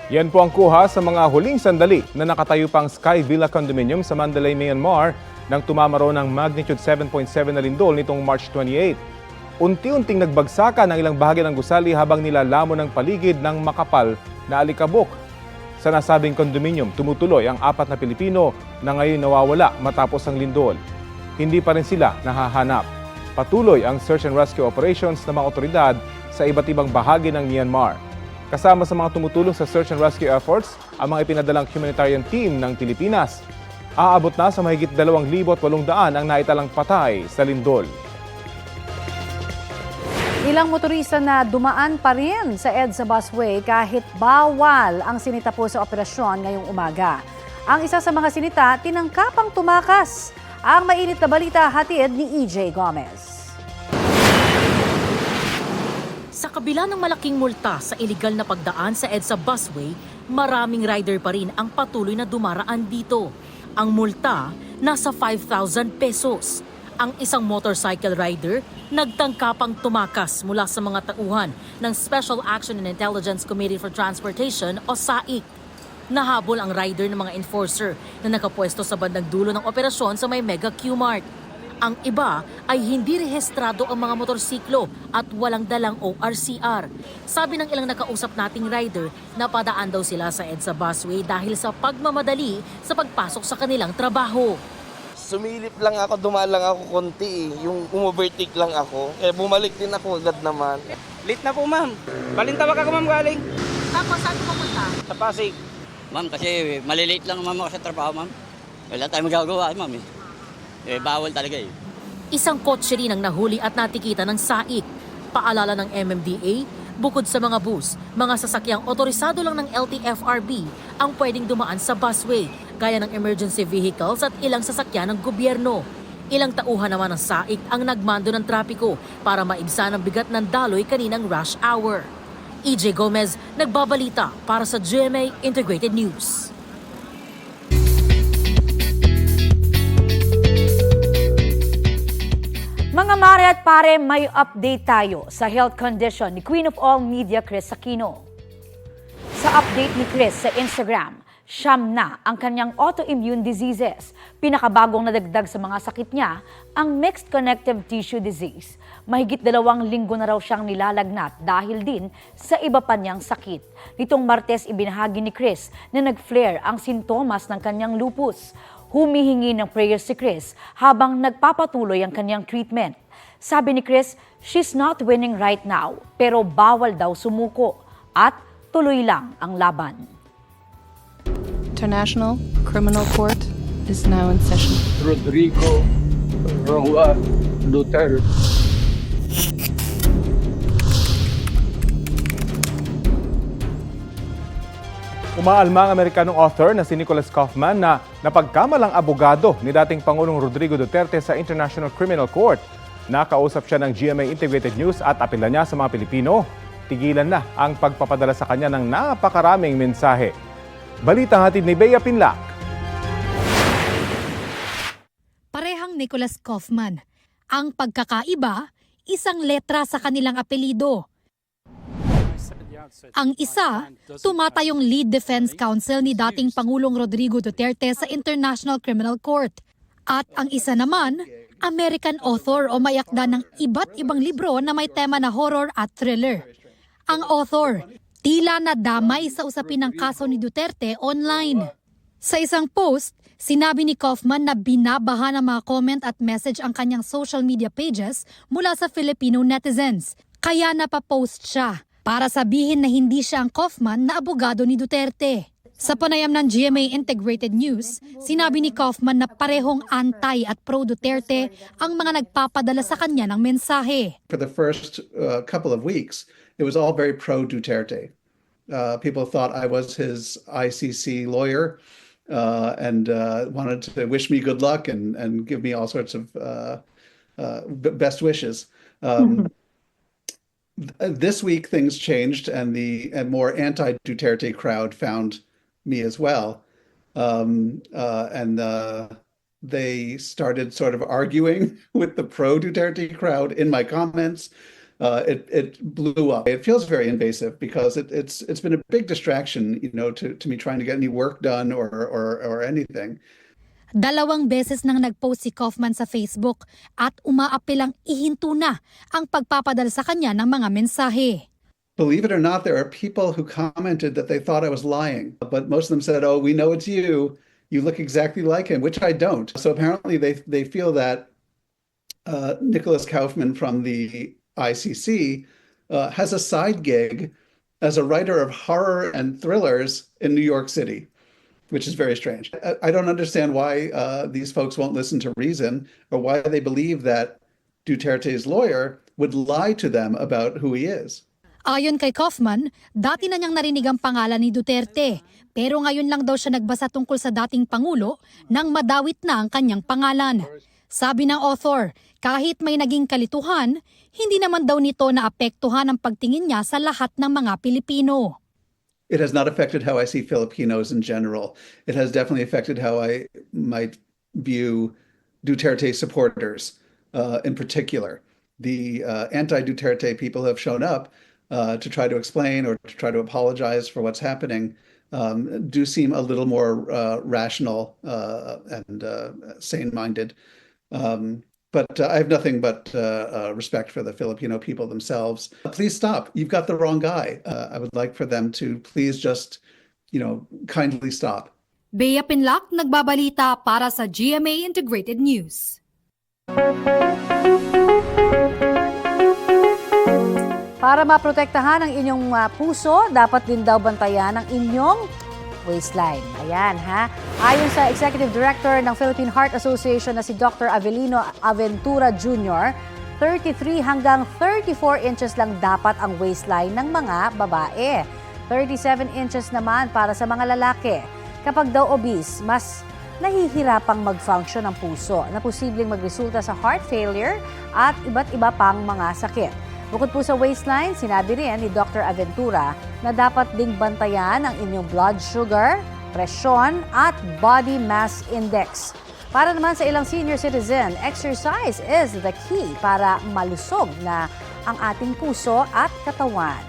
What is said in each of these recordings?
Yan po ang kuha sa mga huling sandali na nakatayo pang Sky Villa Condominium sa Mandalay, Myanmar nang tumamaro ng magnitude 7.7 na lindol nitong March 28. Unti-unting nagbagsakan ang ilang bahagi ng gusali habang nilalamon ng paligid ng makapal na alikabok. Sa nasabing condominium, tumutuloy ang 4 na Pilipino na ngayon nawawala matapos ang lindol. Hindi pa rin sila nahahanap. Patuloy ang search and rescue operations ng mga otoridad sa iba't ibang bahagi ng Myanmar. Kasama sa mga tumutulong sa search and rescue efforts, ang mga ipinadalang humanitarian team ng Pilipinas. Aabot na sa mahigit 2,800 ang naitalang patay sa lindol. Ilang motorista na dumaan pa rin sa EDSA busway kahit bawal ang sinita po sa operasyon ngayong umaga. Ang isa sa mga sinita, tinangkapang tumakas. Ang mainit na balita hatid ni EJ Gomez. Sa kabila ng malaking multa sa iligal na pagdaan sa EDSA busway, maraming rider pa rin ang patuloy na dumaraan dito. Ang multa, nasa 5,000 pesos. Ang isang motorcycle rider, nagtangkapang tumakas mula sa mga tauhan ng Special Action and Intelligence Committee for Transportation o SAIC. Nahabol ang rider ng mga enforcer na nakapwesto sa bandang dulo ng operasyon sa may Mega Q-Mart. Ang iba ay hindi rehistrado ang mga motorsiklo at walang dalang ORCR. Sabi ng ilang nakausap nating rider, napadaan daw sila sa EDSA busway dahil sa pagmamadali sa pagpasok sa kanilang trabaho. Sumilip lang ako, dumaan lang ako konti yung umovertake lang ako. Bumalik din ako agad naman. Late na po ma'am. Balintawak ako ma'am galing. Tapos saan pumunta? Sa Pasig. Ma'am, kasi malilate lang ma'am ako sa trabaho, ma'am. Wala tayong magagawa, ma'am eh. Bawal talaga eh. Isang kotse rin ang nahuli at natikita ng SAIC. Paalala ng MMDA, bukod sa mga bus, mga sasakyang otorisado lang ng LTFRB ang pwedeng dumaan sa busway, gaya ng emergency vehicles at ilang sasakyan ng gobyerno. Ilang tauhan naman ng SAIC ang nagmando ng trapiko para maibsan ang bigat ng daloy kaninang rush hour. EJ Gomez, nagbabalita para sa GMA Integrated News. Mga mare at pare, may update tayo sa health condition ni Queen of All Media, Chris Aquino. Sa update ni Chris sa Instagram, siyam na ang kanyang autoimmune diseases. Pinakabagong nadagdag sa mga sakit niya, ang mixed connective tissue disease. Mahigit 2 linggo na raw siyang nilalagnat dahil din sa iba pa niyang sakit. Nitong Martes, ibinahagi ni Chris na nag-flare ang sintomas ng kanyang lupus. Humihingi ng prayers si Chris habang nagpapatuloy ang kanyang treatment. Sabi ni Chris, she's not winning right now, pero bawal daw sumuko at tuloy lang ang laban. International Criminal Court is now in session. Rodrigo Roa Duterte. Umaalma ang Amerikanong author na si Nicholas Kaufman na napagkamalang abogado ni dating Pangulong Rodrigo Duterte sa International Criminal Court. Nakausap siya ng GMA Integrated News at apela niya sa mga Pilipino. Tigilan na ang pagpapadala sa kanya ng napakaraming mensahe. Balita hatid ni Bea Pinlac. Parehang Nicholas Kaufman. Ang pagkakaiba, isang letra sa kanilang apelido. Ang isa, tumatayong lead defense counsel ni dating Pangulong Rodrigo Duterte sa International Criminal Court. At ang isa naman, American author o mayakda ng iba't ibang libro na may tema na horror at thriller. Ang author, tila nadamay sa usapin ng kaso ni Duterte online. Sa isang post, sinabi ni Kaufman na binabaha ng mga comment at message ang kanyang social media pages mula sa Filipino netizens. Kaya napapost siya para sabihin na hindi siya ang Kaufman na abogado ni Duterte. Sa panayam ng GMA Integrated News, sinabi ni Kaufman na parehong anti at pro-Duterte ang mga nagpapadala sa kanya ng mensahe. For the first couple of weeks, it was all very pro-Duterte. People thought I was his ICC lawyer and wanted to wish me good luck and give me all sorts of best wishes. This week, things changed, and the more anti-Duterte crowd found me as well, and they started sort of arguing with the pro-Duterte crowd in my comments. it blew up. It feels very invasive because it's been a big distraction, to me trying to get any work done or anything. 2 beses nang nag-post si Kaufman sa Facebook at umaapelang ihinto na ang pagpapadala sa kanya ng mga mensahe. Believe it or not, there are people who commented that they thought I was lying, but most of them said, "Oh, we know it's you. You look exactly like him," which I don't. So apparently they feel that Nicholas Kaufman from the ICC has a side gig as a writer of horror and thrillers in New York City, which is very strange. I don't understand why these folks won't listen to reason, or why they believe that Duterte's lawyer would lie to them about who he is. Ayon kay Kaufman, dati na niyang narinig ang pangalan ni Duterte, pero ngayon lang daw siya nagbasa tungkol sa dating Pangulo nang madawit na ang kanyang pangalan. Sabi ng author, kahit may naging kalituhan, hindi naman daw nito naapektuhan ang pagtingin niya sa lahat ng mga Pilipino. It has not affected how I see Filipinos in general. It has definitely affected how I might view Duterte supporters in particular. The anti-Duterte people have shown up to try to explain or to try to apologize for what's happening do seem a little more rational and sane-minded. But I have nothing but respect for the Filipino people themselves. Please stop. You've got the wrong guy. I would like for them to please just, kindly stop. Bea Pinlac, nagbabalita para sa GMA Integrated News. Para maprotektahan ang inyong puso, dapat din daw bantayan ang inyong waistline. Ayan ha. Ayon sa Executive Director ng Philippine Heart Association na si Dr. Avelino Aventura Jr., 33 hanggang 34 inches lang dapat ang waistline ng mga babae. 37 inches naman para sa mga lalaki. Kapag daw obese, mas nahihirapang mag-function ang puso na posibleng magresulta sa heart failure at iba't iba pang mga sakit. Bukod po sa waistline, sinabi rin ni Dr. Aventura na dapat ding bantayan ang inyong blood sugar, presyon at body mass index. Para naman sa ilang senior citizen, exercise is the key para malusog na ang ating puso at katawan.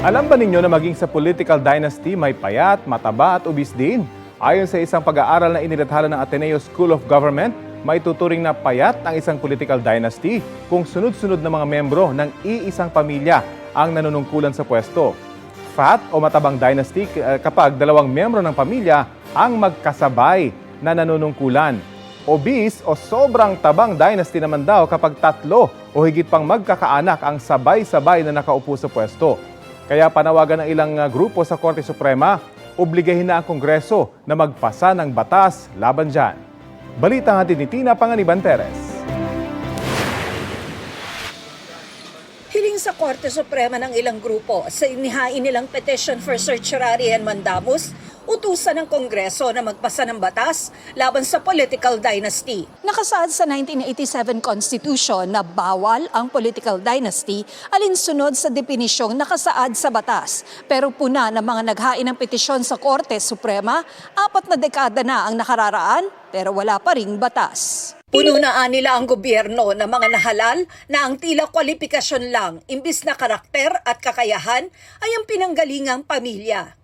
Alam ba ninyo na maging sa political dynasty may payat, mataba at ubis din? Ayon sa isang pag-aaral na inilathala ng Ateneo School of Government, may tuturing na payat ang isang political dynasty kung sunod-sunod na mga membro ng iisang pamilya ang nanunungkulan sa pwesto. Fat o matabang dynasty kapag 2 membro ng pamilya ang magkasabay na nanunungkulan. Obese o sobrang tabang dynasty naman daw kapag 3 o higit pang magkakaanak ang sabay-sabay na nakaupo sa pwesto. Kaya panawagan ng ilang grupo sa Korte Suprema, obligahin na ang Kongreso na magpasa ng batas laban dyan. Balita nga din ni Tina Panganiban Perez. Hiling sa Korte Suprema ng ilang grupo sa inihain nilang petition for certiorari and mandamus, utusan ng Kongreso na magpasa ng batas laban sa political dynasty. Nakasaad sa 1987 Constitution na bawal ang political dynasty alinsunod sa depinisyong nakasaad sa batas. Pero puna ng mga naghain ng petisyon sa Korte Suprema, 4 na dekada na ang nakararaan pero wala pa ring batas. Pununaan nila ang gobyerno na mga nahalal na ang tila kwalifikasyon lang imbis na karakter at kakayahan ay ang pinanggalingang pamilya.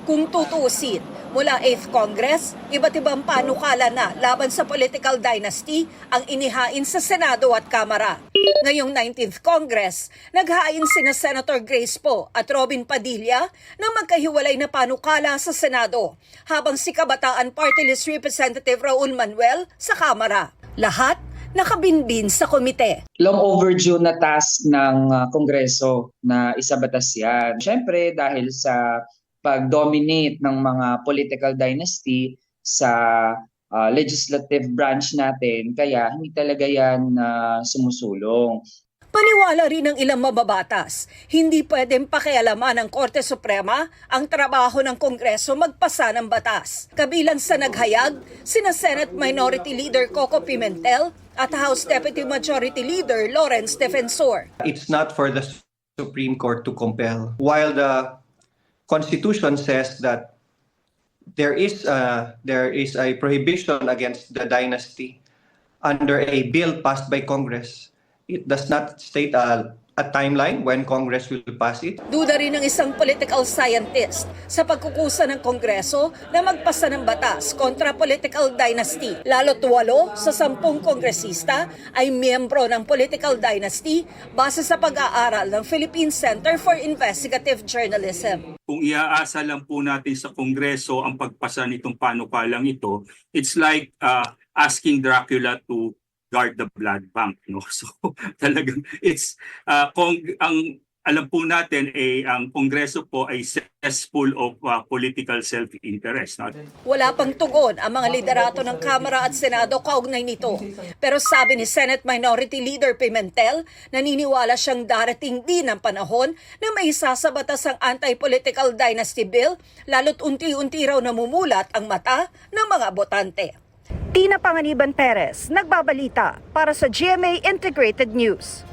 Kung tutusin, mula 8th Congress, iba't ibang panukala na laban sa political dynasty ang inihain sa Senado at Kamara. Ngayong 19th Congress, naghain sina Senator Grace Poe at Robin Padilla ng magkahiwalay na panukala sa Senado, habang si Kabataan Party List Representative Raul Manuel sa Kamara. Lahat nakabinbin sa komite. Long overdue na task ng Kongreso na isabatas yan. Siyempre dahil sa pag-dominate ng mga political dynasty sa legislative branch natin, kaya hindi talaga yan sumusulong. Paniwala rin ng ilang mababatas, hindi pwedeng pakialaman ng Korte Suprema ang trabaho ng Kongreso magpasa ng batas. Kabilang sa naghayag, sina Senate Minority Leader Coco Pimentel at House Deputy Majority Leader Lawrence Defensor. It's not for the Supreme Court to compel. While the Constitution says that there is a prohibition against the dynasty under a bill passed by Congress. It does not state a timeline when Congress will pass it. Duda rin ng isang political scientist sa pagkukusa ng Kongreso na magpasa ng batas kontra political dynasty. Lalo't 8 sa 10 kongresista ay miyembro ng political dynasty base sa pag-aaral ng Philippine Center for Investigative Journalism. Kung iaasa lang po natin sa Kongreso ang pagpasa nitong panukalang ito, it's like asking Dracula to guard the blood bank, no? So talagang it's alam po natin ang Kongreso po ay cesspool of political self-interest, no? Wala pang tugon ang mga liderato ng Kamara at Senado kaugnay nito. Pero sabi ni Senate Minority Leader Pimentel, naniniwala siyang darating din ang panahon na may isasabatas ang anti-political dynasty bill, lalo't unti-unti raw namumulat ang mata ng mga botante. Tina Panganiban Perez, nagbabalita para sa GMA Integrated News.